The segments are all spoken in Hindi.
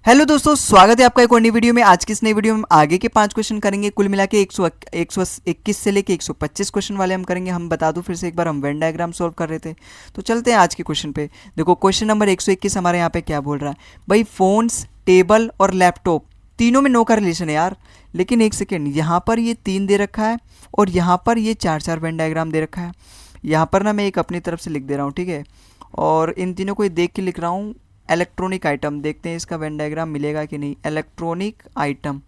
हेलो दोस्तों, स्वागत है आपका एक और नई वीडियो में। आज की इस नई वीडियो में हम आगे के 5 क्वेश्चन करेंगे। कुल मिला के 121 से लेके 125 क्वेश्चन वाले हम करेंगे। हम बता दूं फिर से एक बार, हम वेन डायग्राम सॉल्व कर रहे थे, तो चलते हैं आज के क्वेश्चन पे। देखो क्वेश्चन नंबर 121 हमारे यहाँ पे क्या बोल रहा है भाई, फोन्स, टेबल और लैपटॉप तीनों में नो का रिलेशन है यार। लेकिन एक सेकेंड, यहाँ पर ये 3 दे रखा है और यहाँ पर ये 4 वेन डायग्राम दे रखा है। यहाँ पर ना मैं एक अपनी तरफ से लिख दे रहा हूँ, ठीक है। और इन तीनों को देख के लिख रहा हूँ। इलेक्ट्रॉनिक आइटम, देखते हैं इसका वेन डायग्राम मिलेगा कि नहीं। इलेक्ट्रॉनिक आइटम,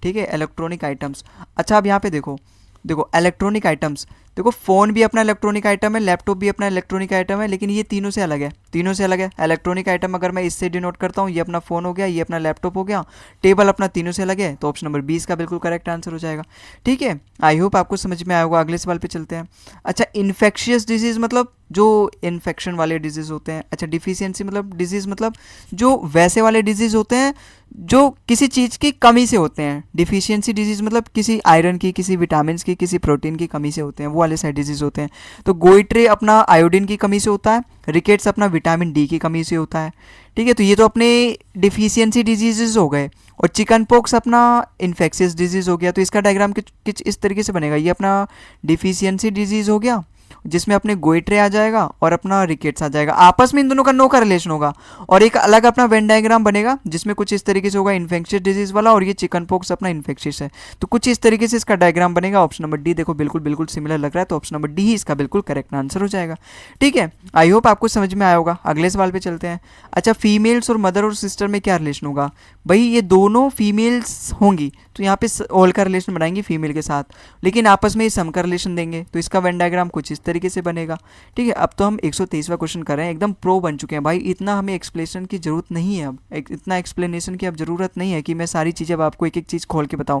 ठीक है, इलेक्ट्रॉनिक आइटम्स। अच्छा अब यहाँ पे देखो, देखो इलेक्ट्रॉनिक आइटम्स, देखो फ़ोन भी अपना इलेक्ट्रॉनिक आइटम है, लैपटॉप भी अपना इलेक्ट्रॉनिक आइटम है, लेकिन ये तीनों से अलग है, तीनों से अलग है। इलेक्ट्रॉनिक आइटम अगर मैं इससे डिनोट करता हूँ, ये अपना फ़ोन हो गया, ये अपना लैपटॉप हो गया, टेबल अपना तीनों से अलग है, तो ऑप्शन नंबर 20 का बिल्कुल करेक्ट आंसर हो जाएगा। ठीक है, आई होप आपको समझ में आया होगा। अगले सवाल पे चलते हैं। अच्छा, इन्फेक्शियस डिजीज़ मतलब जो इन्फेक्शन वाले डिजीज़ होते हैं। अच्छा, डिफिशियंसी मतलब डिजीज़ मतलब जो वैसे वाले डिजीज़ होते हैं जो किसी चीज़ की कमी से होते हैं। डिफिशियंसी डिजीज़ मतलब किसी आयरन की, किसी विटामिन की, किसी प्रोटीन की कमी से होते हैं, वो वाले सारे डिजीज़ होते हैं। तो गोइट्रे अपना आयोडीन की कमी से होता है, रिकेट्स अपना विटामिन डी की कमी से होता है। ठीक है, तो ये तो अपने डिफिशियंसी डिजीज़ हो गए। और चिकन पॉक्स अपना इन्फेक्शियस डिजीज़ हो गया। तो इसका डायग्राम कुछ इस तरीके से बनेगा। ये अपना डिफिशियंसी डिजीज़ हो गया, जिसमें अपने गोइट्रे आ जाएगा और अपना रिकेट्स आ जाएगा। आपस में इन दोनों का नो का रिलेशन होगा। और एक अलग अपना वेन डायग्राम बनेगा जिसमें कुछ इस तरीके से होगा इन्फेक्शियस डिजीज वाला, और ये चिकन पॉक्स अपना इन्फेक्शियस है। तो कुछ इस तरीके से इसका डायग्राम बनेगा। ऑप्शन नंबर डी देखो, बिल्कुल बिल्कुल सिमिलर लग रहा है, तो ऑप्शन नंबर डी ही इसका बिल्कुल करेक्ट आंसर हो जाएगा। ठीक है, आई होप आपको समझ में आया होगा। अगले सवाल पे चलते हैं। अच्छा, फीमेल्स और मदर और सिस्टर में क्या रिलेशन होगा भाई। ये दोनों फीमेल्स होंगी तो यहाँ पे ऑल का रिलेशन बनाएंगे फीमेल के साथ, लेकिन आपस में ही सम का रिलेशन देंगे। तो इसका वेन डायग्राम कुछ इस तरीके से बनेगा। ठीक है, अब तो हम 123वां क्वेश्चन कर रहे हैं, एकदम प्रो बन चुके हैं भाई। इतना हमें एक्सप्लेनेशन की जरूरत नहीं है अब, इतना एक्सप्लेनेशन की अब जरूरत नहीं है कि मैं सारी चीज़ें अब आपको एक एक चीज़ खोल के बताऊं।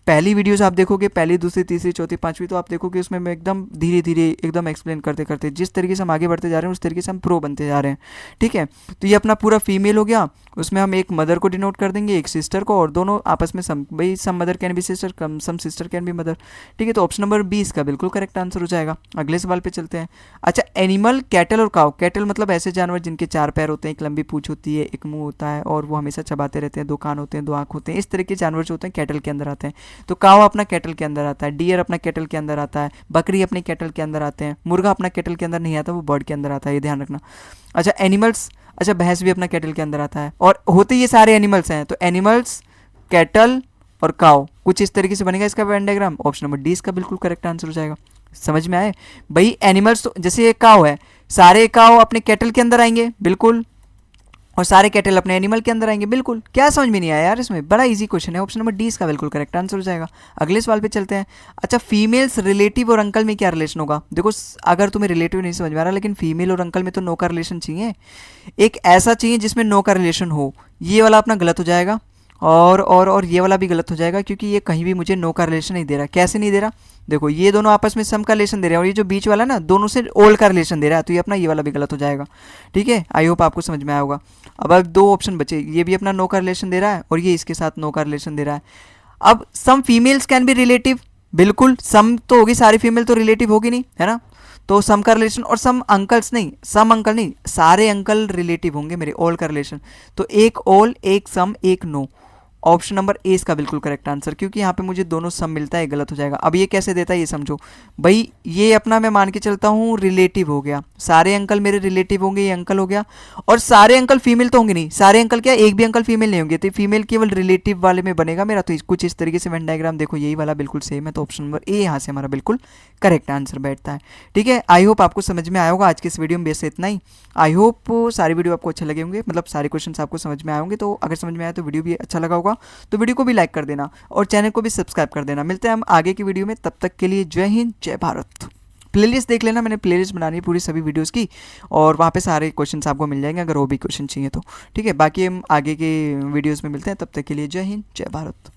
पहली वीडियोस आप देखोगे, पहली, दूसरी, तीसरी, चौथी, पांचवी, तो आप देखोगे उसमें मैं एकदम धीरे धीरे एकदम एक्सप्लेन करते करते जिस तरीके से हम आगे बढ़ते जा रहे हैं उस तरीके से हम प्रो बनते जा रहे हैं। ठीक है, तो ये अपना पूरा फीमेल हो गया, उसमें हम एक मदर को डिनोट कर देंगे, एक सिस्टर को, और दोनों आपस में सम, भाई some mother can be sister, come some sister can be mother. ठीक है, तो ऑप्शन नंबर 20 का बिल्कुल करेक्ट आंसर हो जाएगा। अगले सवाल पे चलते हैं। अच्छा, एनिमल, कैटल और काउ। कैटल मतलब ऐसे जानवर जिनके 4 पैर होते हैं, एक लंबी पूंछ होती है, एक मुंह होता है और वो हमेशा चबाते रहते हैं, 2 कान होते हैं, 2 आंख होते हैं। इस तरह के जानवर जो होते हैं कैटल के अंदर आते हैं। तो काउ अपना कैटल के अंदर आता है, डियर अपना कैटल के अंदर आता है, बकरी अपने कैटल के अंदर आते हैं, मुर्गा अपना कैटल के अंदर नहीं आता, वो बर्ड के अंदर आता है, ये ध्यान रखना। अच्छा, एनिमल्स, अच्छा भैंस भी अपना कैटल के अंदर आता है, और होते ये सारे एनिमल्स हैं। तो एनिमल्स, कैटल और काउ, कुछ इस तरीके से बनेगा इसका Venn diagram. Option number D इसका बिल्कुल करेक्ट आंसर हो जाएगा। समझ में आए भाई। एनिमल्स तो जैसे एक काउ है, सारे काउ अपने कैटल के अंदर आएंगे बिल्कुल, और सारे कैटल अपने एनिमल के अंदर आएंगे बिल्कुल। क्या समझ में नहीं आया यार, इसमें बड़ा इजी क्वेश्चन है। ऑप्शन नंबर डी इसका बिल्कुल करेक्ट आंसर हो जाएगा। अगले सवाल पे चलते हैं। अच्छा, फीमेल्स, रिलेटिव और अंकल में क्या रिलेशन होगा। देखो अगर तुम्हें रिलेटिव नहीं समझ में आ रहा, लेकिन फीमेल और अंकल में तो नो का रिलेशन चाहिए, एक ऐसा चाहिए जिसमें नो का रिलेशन हो। ये वाला अपना गलत हो जाएगा, और ये वाला भी गलत हो जाएगा, क्योंकि ये कहीं भी मुझे नो का रिलेशन नहीं दे रहा। कैसे नहीं दे रहा, देखो ये दोनों आपस में सम का रिलेशन दे रहे हैं, और ये जो बीच वाला ना दोनों से ओल का रिलेशन दे रहा है, तो ये अपना ये वाला भी गलत हो जाएगा। ठीक है, आई होप आपको समझ में आया होगा। अब 2 ऑप्शन बचे, ये भी अपना नो का रिलेशन दे रहा है और ये इसके साथ नो का रिलेशन दे रहा है। अब सम फीमेल्स कैन बी रिलेटिव, बिल्कुल सम तो होगी, सारी फीमेल तो रिलेटिव होगी नहीं, है ना। तो सम का रिलेशन, और सम अंकल्स नहीं, सम अंकल नहीं, सारे अंकल रिलेटिव होंगे मेरे, ऑल का रिलेशन। तो एक ऑल, एक सम, एक नो। ऑप्शन नंबर ए इसका बिल्कुल करेक्ट आंसर, क्योंकि यहाँ पे मुझे दोनों सम मिलता है, गलत हो जाएगा। अब ये कैसे देता है ये समझो भाई। ये अपना मैं मान के चलता हूँ रिलेटिव हो गया, सारे अंकल मेरे रिलेटिव होंगे, ये अंकल हो गया। और सारे अंकल फीमेल तो होंगे नहीं, सारे अंकल क्या, एक भी अंकल फीमेल नहीं होंगे, तो फीमेल केवल रिलेटिव वाले में बनेगा मेरा। तो कुछ इस तरीके से वेन डायग्राम देखो, यही वाला बिल्कुल सेम है। तो ऑप्शन नंबर ए यहाँ से हमारा बिल्कुल करेक्ट आंसर बैठता है। ठीक है, आई होप आपको समझ में आया होगा। आज के इस वीडियो में बेस इतना ही। आई होप सारी वीडियो आपको अच्छे लगे होंगे, मतलब सारे क्वेश्चन आपको समझ में आए होंगे। तो अगर समझ में आया तो वीडियो भी अच्छा लगा होगा, तो वीडियो को भी लाइक कर देना और चैनल को भी सब्सक्राइब कर देना। मिलते हैं हम आगे की वीडियो में, तब तक के लिए जय हिंद, जय भारत। प्लेलिस्ट देख लेना, मैंने प्लेलिस्ट बनानी है पूरी सभी वीडियोस की, और वहाँ पे सारे क्वेश्चंस आपको मिल जाएंगे अगर वो भी क्वेश्चन चाहिए तो। ठीक है, बाकी हम आगे के वीडियोस में मिलते हैं, तब तक के लिए जय हिंद, जय भारत।